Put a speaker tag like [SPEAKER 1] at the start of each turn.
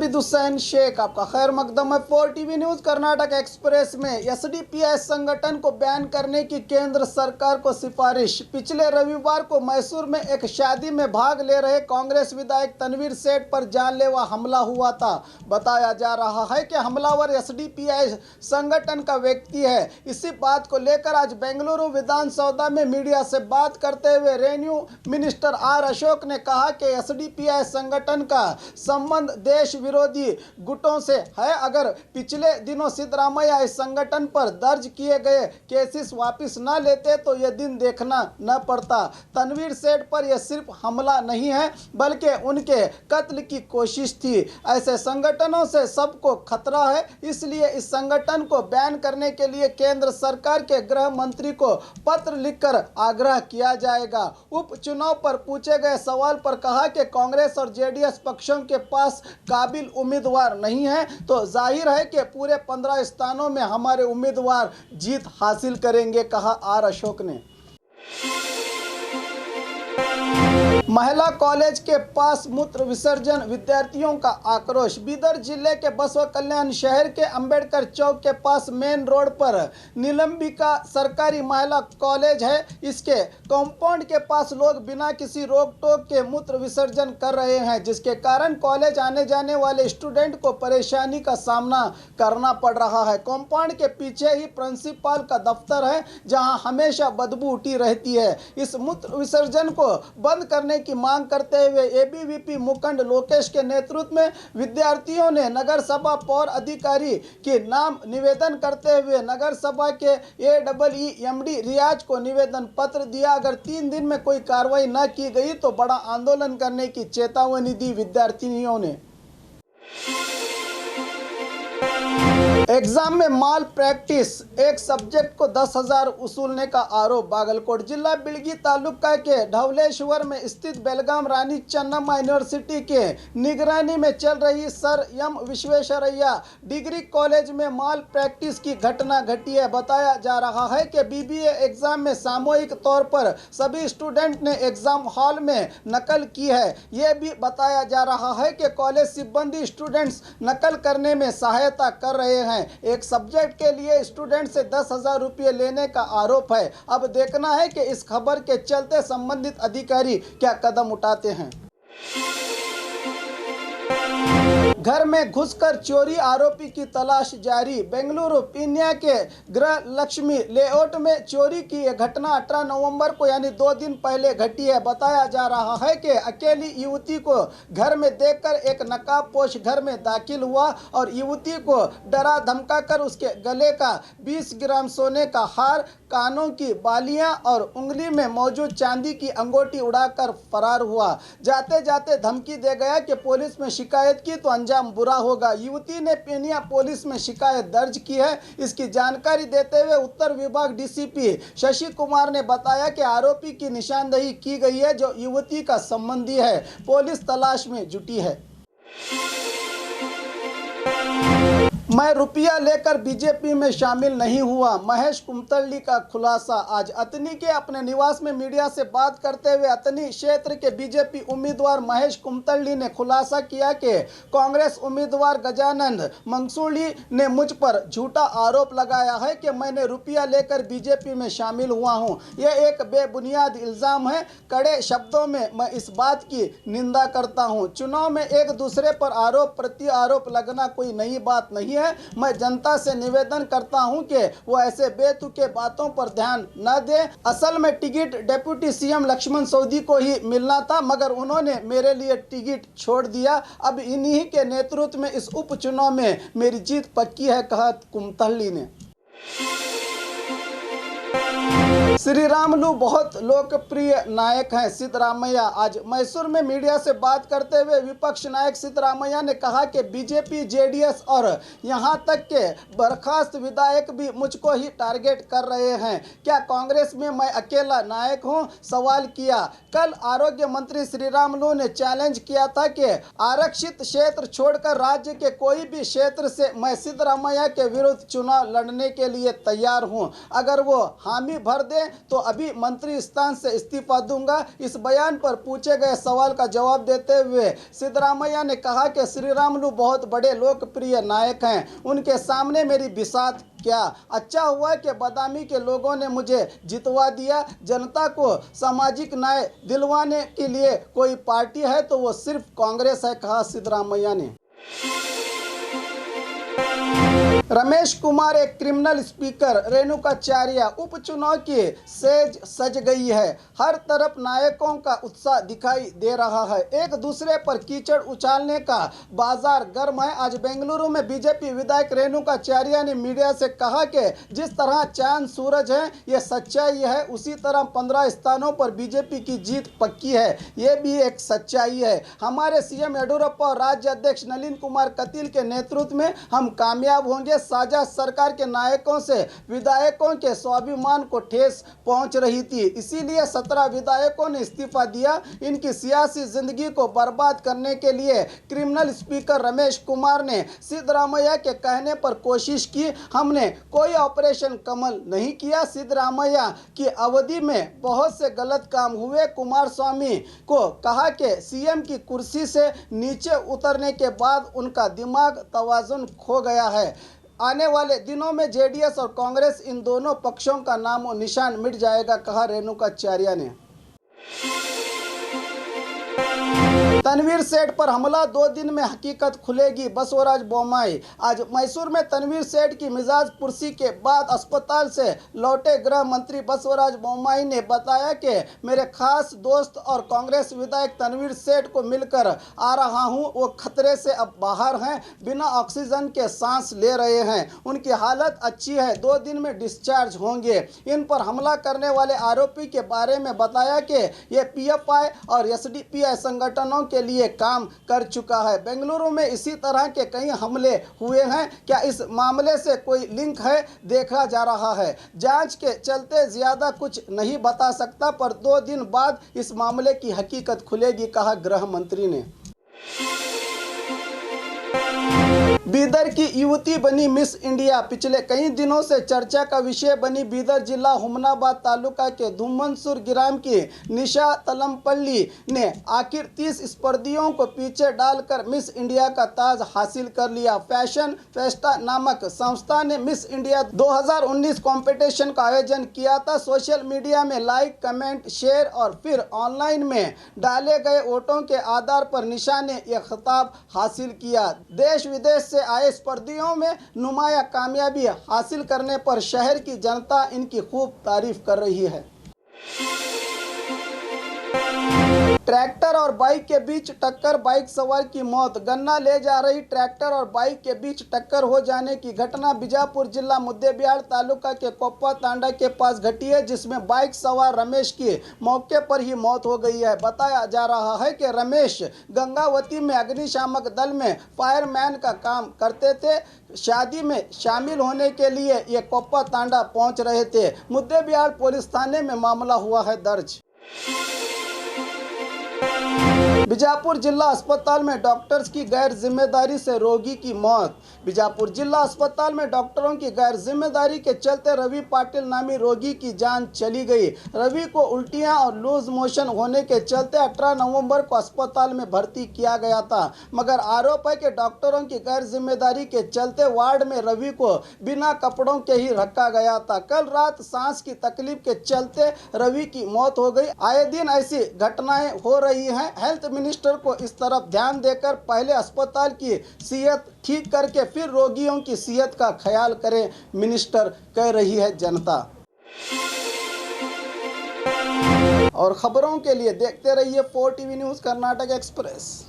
[SPEAKER 1] आबिद हुसैन शेख, आपका खैर मकदम है 4 टीवी न्यूज। कर्नाटक एक्सप्रेस में एसडीपीआई संगठन को बैन करने की केंद्र सरकार को सिफारिश। पिछले रविवार को मैसूर में एक शादी में भाग ले रहे कांग्रेस विधायक तनवीर सेठ पर जानलेवा हमला हुआ था। बताया जा रहा है कि हमलावर एसडीपीआई संगठन का व्यक्ति है। इसी बात को लेकर आज बेंगलुरु विधानसभा में मीडिया से बात करते हुए रेवेन्यू मिनिस्टर आर अशोक ने कहा कि एसडीपीआई संगठन का संबंध देश विरोधी गुटों से है। अगर पिछले दिनों सिद्धरामैया इस संगठन पर दर्ज किए गए केसेस वापस न लेते तो यह दिन देखना न पड़ता। तनवीर सेठ पर यह सिर्फ हमला नहीं है बल्कि उनके कत्ल की कोशिश थी। ऐसे संगठनों से सबको खतरा है, इसलिए इस संगठन को बैन करने के लिए केंद्र सरकार के गृह मंत्री को पत्र लिखकर आग्रह किया जाएगा। उपचुनाव पर पूछे गए सवाल पर कहा कि कांग्रेस और जेडीएस पक्षों के पास काबिल उम्मीदवार नहीं है तो जाहिर है कि पूरे 15 स्थानों में हमारे उम्मीदवार जीत हासिल करेंगे, कहा आर अशोक ने। महिला कॉलेज के पास मूत्र विसर्जन, विद्यार्थियों का आक्रोश। बीदर जिले के बसवा कल्याण शहर के अंबेडकर चौक के पास मेन रोड पर निलंबिका सरकारी महिला कॉलेज है। इसके कंपाउंड के पास लोग बिना किसी रोक टोक के मूत्र विसर्जन कर रहे हैं, जिसके कारण कॉलेज आने जाने वाले स्टूडेंट को परेशानी का सामना करना पड़ रहा है। कंपाउंड के पीछे ही प्रिंसिपल का दफ्तर है, जहां हमेशा बदबू उठी रहती है। इस मूत्र विसर्जन को बंद करने की मांग करते हुए एबीवीपी मुखंड लोकेश के नेतृत्व में विद्यार्थियों ने नगर सभा पौर अधिकारी के नाम निवेदन करते हुए नगर सभा के एडब्ल्यूएमडी रियाज को निवेदन पत्र दिया। अगर 3 दिन में कोई कार्रवाई न की गई तो बड़ा आंदोलन करने की चेतावनी दी विद्यार्थियों ने। एग्जाम में माल प्रैक्टिस, एक सब्जेक्ट को 10,000 वसूलने का आरोप। बागलकोट जिला बिलगी तालुका के ढवलेश्वर में स्थित बेलगाम रानी चन्नम्मा यूनिवर्सिटी के निगरानी में चल रही Sir M Visvesvaraya degree college में माल प्रैक्टिस की घटना घटी है। बताया जा रहा है कि बीबीए एग्जाम में सामूहिक तौर पर सभी स्टूडेंट ने एग्जाम हॉल में नकल की है। यह भी बताया जा रहा है कि कॉलेज सिब्बंदी स्टूडेंट्स नकल करने में सहायता कर रहे हैं। एक सब्जेक्ट के लिए स्टूडेंट से 10,000 रुपये लेने का आरोप है। अब देखना है कि इस खबर के चलते संबंधित अधिकारी क्या कदम उठाते हैं। घर में घुसकर चोरी, आरोपी की तलाश जारी। बेंगलुरु पीन्या के गृह लक्ष्मी लेआउट में चोरी की यह घटना 18 नवंबर को यानी 2 दिन पहले घटी है। बताया जा रहा है कि अकेली युवती को घर में देखकर एक नकाबपोश घर में दाखिल हुआ और युवती को डरा धमकाकर उसके गले का 20 ग्राम सोने का हार, कानों की बालियां और उंगली में मौजूद चांदी की अंगूठी उड़ाकर फरार हुआ। जाते जाते धमकी दे गया कि पुलिस में शिकायत की तो अंजाम बुरा होगा। युवती ने पेनिया पुलिस में शिकायत दर्ज की है। इसकी जानकारी देते हुए उत्तर विभाग डीसीपी शशि कुमार ने बताया कि आरोपी की निशानदेही की गई है जो युवती का संबंधी है। पुलिस तलाश में जुटी है। मैं रुपया लेकर बीजेपी में शामिल नहीं हुआ, महेश कुमतल्ली का खुलासा। आज अतनी के अपने निवास में मीडिया से बात करते हुए अतनी क्षेत्र के बीजेपी उम्मीदवार महेश कुमतल्ली ने खुलासा किया कि कांग्रेस उम्मीदवार गजानंद मंगसूली ने मुझ पर झूठा आरोप लगाया है कि मैंने रुपया लेकर बीजेपी में शामिल हुआ हूं। यह एक बेबुनियाद इल्ज़ाम है। कड़े शब्दों में मैं इस बात की निंदा करता हूं। चुनाव में एक दूसरे पर आरोप प्रति आरोप लगना कोई नई बात नहीं है। मैं जनता से निवेदन करता हूं कि वो ऐसे बेतुके बातों पर ध्यान न दे। असल में ticket deputy CM Laxman Savadi को ही मिलना था, मगर उन्होंने मेरे लिए टिकट छोड़ दिया। अब इन्हीं के नेतृत्व में इस उपचुनाव में मेरी जीत पक्की है, कहा कुमतल्ली ने। श्री रामुलु बहुत लोकप्रिय नायक हैं सिद्धरामैया। आज मैसूर में मीडिया से बात करते हुए विपक्ष नायक सिद्धरामैया ने कहा कि बीजेपी, जेडीएस और यहां तक के बर्खास्त विधायक भी मुझको ही टारगेट कर रहे हैं। क्या कांग्रेस में मैं अकेला नायक हूं? सवाल किया। कल आरोग्य मंत्री श्री रामुलु ने चैलेंज किया था कि आरक्षित क्षेत्र छोड़कर राज्य के कोई भी क्षेत्र से मैं सिद्धरामैया के विरुद्ध चुनाव लड़ने के लिए तैयार हूं। अगर वो हामी भर दे तो अभी मंत्री स्थान से इस्तीफा दूंगा। इस बयान पर पूछे गए सवाल का जवाब देते हुए सिद्धरामैया ने कहा कि श्रीरामुलु बहुत बड़े लोकप्रिय नायक हैं, उनके सामने मेरी बिसात क्या। अच्छा हुआ कि बदामी के लोगों ने मुझे जितवा दिया। जनता को सामाजिक न्याय दिलवाने के लिए कोई पार्टी है तो वो सिर्फ कांग्रेस है, कहा सिद्धरामैया ने। रमेश कुमार एक क्रिमिनल स्पीकर, रेणुकाचार्य उपचुनाव की सेज सज गई है। हर तरफ नायकों का उत्साह दिखाई दे रहा है। एक दूसरे पर कीचड़ उछालने का बाजार गर्म है। आज बेंगलुरु में बीजेपी विधायक रेणुकाचार्य ने मीडिया से कहा कि जिस तरह चांद सूरज है ये सच्चाई है, उसी तरह 15 स्थानों पर बीजेपी की जीत पक्की है, ये भी एक सच्चाई है। हमारे सीएम येडियुरप्पा और राज्य अध्यक्ष नलिन कुमार कटील के नेतृत्व में हम कामयाब होंगे। साझा सरकार के नायकों से विधायकों के स्वाभिमान को ठेस पहुंच रही थी, इसीलिए 17 विधायकों ने इस्तीफा दिया। इनकी सियासी जिंदगी को बर्बाद करने के लिए क्रिमिनल स्पीकर रमेश कुमार ने सिद्धरामैया के कहने पर कोशिश की। हमने कोई ऑपरेशन कमल नहीं किया। सिद्धरामैया की अवधि में बहुत से गलत काम हुए। कुमारस्वामी को कहा कि सीएम की कुर्सी से नीचे उतरने के बाद उनका दिमाग तवाजुन खो गया है। आने वाले दिनों में जेडीएस और कांग्रेस इन दोनों पक्षों का नामो निशान मिट जाएगा, कहा रेणुकाचार्य ने। तनवीर सेठ पर हमला, 2 दिन में हकीकत खुलेगी, बसवराज बोम्मई। आज मैसूर में तनवीर सेठ की मिजाज पुरसी के बाद अस्पताल से लौटे गृह मंत्री बसवराज बोम्मई ने बताया कि मेरे खास दोस्त और कांग्रेस विधायक तनवीर सेठ को मिलकर आ रहा हूं। वो खतरे से अब बाहर हैं, बिना ऑक्सीजन के सांस ले रहे हैं, उनकी हालत अच्छी है, 2 दिन में डिस्चार्ज होंगे। इन पर हमला करने वाले आरोपी के बारे में बताया कि ये पीएफआई और एसडीपीआई संगठनों के लिए काम कर चुका है। बेंगलुरु में इसी तरह के कई हमले हुए हैं। क्या इस मामले से कोई लिंक है, देखा जा रहा है। जांच के चलते ज्यादा कुछ नहीं बता सकता, पर 2 दिन बाद इस मामले की हकीकत खुलेगी, कहा गृह मंत्री ने। बीदर की युवती बनी मिस इंडिया, पिछले कई दिनों से चर्चा का विषय बनी बीदर जिला हुमनाबाद तालुका के धुमनसुर ग्राम की निशा तलमपल्ली ने आखिर 30 स्पर्धियों को पीछे डालकर मिस इंडिया का ताज हासिल कर लिया। फैशन फेस्टा नामक संस्था ने मिस इंडिया 2019 कंपटीशन का आयोजन किया था। सोशल मीडिया में लाइक, कमेंट, शेयर और फिर ऑनलाइन में डाले गए वोटों के आधार पर निशा ने यह खिताब हासिल किया। देश विदेश से आए स्पर्धियों में नुमाया कामयाबी हासिल करने पर शहर की जनता इनकी खूब तारीफ कर रही है। ट्रैक्टर और बाइक के बीच टक्कर, बाइक सवार की मौत। गन्ना ले जा रही ट्रैक्टर और बाइक के बीच टक्कर हो जाने की घटना बीजापुर जिला मुद्देबिहार तालुका के कोप्पा तांडा के पास घटी है, जिसमें बाइक सवार रमेश की मौके पर ही मौत हो गई है। बताया जा रहा है कि रमेश गंगावती में अग्निशामक दल में फायरमैन का काम करते थे। शादी में शामिल होने के लिए ये कोप्पा तांडा पहुंच रहे थे। मुद्देबिहार पुलिस थाने में मामला हुआ है दर्ज। बीजापुर जिला अस्पताल में डॉक्टर्स की गैर जिम्मेदारी से रोगी की मौत। बीजापुर जिला अस्पताल में डॉक्टरों की गैर जिम्मेदारी के चलते रवि पाटिल नामी रोगी की जान चली गई। रवि को उल्टियां और लूज मोशन होने के चलते 18 नवंबर को अस्पताल में भर्ती किया गया था, मगर आरोप है कि डॉक्टरों की गैर जिम्मेदारी के चलते वार्ड में रवि को बिना कपड़ों के ही रखा गया था। कल रात सांस की तकलीफ के चलते रवि की मौत हो गई। आए दिन ऐसी घटनाएं हो रही हैं। हेल्थ मिनिस्टर को इस तरफ ध्यान देकर पहले अस्पताल की सेहत ठीक करके फिर रोगियों की सेहत का ख्याल करें, मिनिस्टर कह रही है जनता। और खबरों के लिए देखते रहिए 4 टीवी न्यूज़ कर्नाटक एक्सप्रेस।